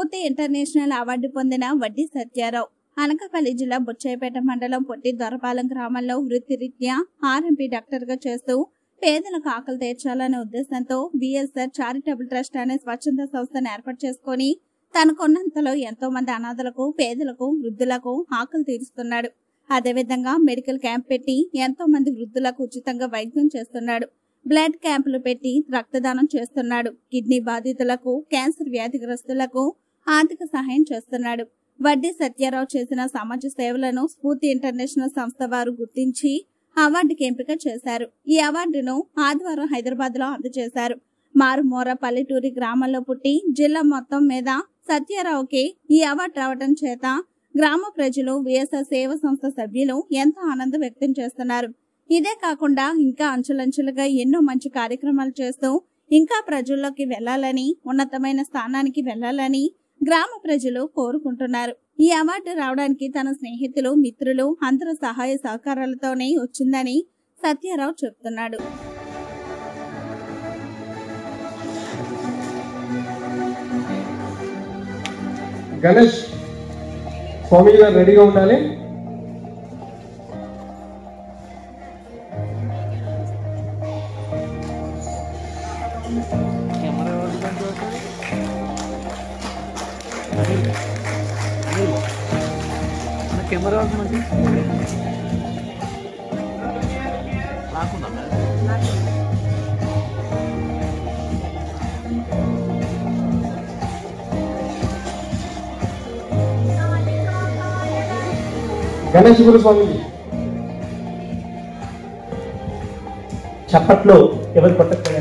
స్ఫూర్తి international award పొందిన వడ్డీ సత్యారావు అనకాపల్లి జిల్లా బుచ్చాయిపేట మండలం పొట్టి దొరపాలెం గ్రామంలో వృత్తిరీత్యా ఆర్ఎంపీ డాక్టర్ గా చేస్తూ పేదలకు ఆకలి తీర్చాలనే ఉద్దేశంతో బిఎస్ఆర్ చారిటబుల్ ట్రస్ట్ అనే స్వచ్ఛంద సంస్థను ఏర్పాటు చేసుకుని తనకున్నంతలో ఎంతో మంది అనాథలకు, పేదలకు, వృద్ధులకు ఆకలి తీరుస్తున్నాడు. అదేవిధంగా మెడికల్ క్యాంప్ పెట్టి ఎంతో మంది వృద్ధులకు ఉచితంగా వైద్యం చేస్తున్నాడు. బ్లడ్ క్యాంపులు పెట్టి రక్తదానం చేస్తున్నాడు. కిడ్నీ బాధితులకు, క్యాన్సర్ వ్యాధిగ్రస్తులకు ఆర్థిక సహాయం చేస్తున్నాడు. వడ్డీ సత్యారావు చేసిన సమాజ సేవలను స్ఫూర్తి ఇంటర్నేషనల్ సంస్థ వారు గుర్తించి అవార్డుకి ఎంపిక చేశారు. ఈ అవార్డును ఆదివారం హైదరాబాద్ లో అందజేశారు. మారుమూర పల్లెటూరి గ్రామంలో పుట్టి జిల్లా మొత్తం మీద సత్యారావుకి ఈ అవార్డు రావడం చేత గ్రామ ప్రజలు, విఎస్ఆర్ సేవా సంస్థ సభ్యులు ఎంతో ఆనందం వ్యక్తం చేస్తున్నారు. ఇదే కాకుండా ఇంకా అంచెలంచెలుగా ఎన్నో మంచి కార్యక్రమాలు చేస్తూ ఇంకా ప్రజల్లోకి వెళ్లాలని, ఉన్నతమైన స్థానానికి వెళ్లాలని గ్రామ ప్రజలు కోరుకుంటున్నారు. ఈ అవార్డు రావడానికి తన స్నేహితులు, మిత్రులు అందరి సహాయ సహకారాలతోనే వచ్చిందని సత్యారావు చెప్తున్నాడు. గణేష్ స్వామి గారు రెడీగా ఉండాలి. కెమెరా గణేష్ గురు స్వామి చప్పట్లో ఎవరు పట్టక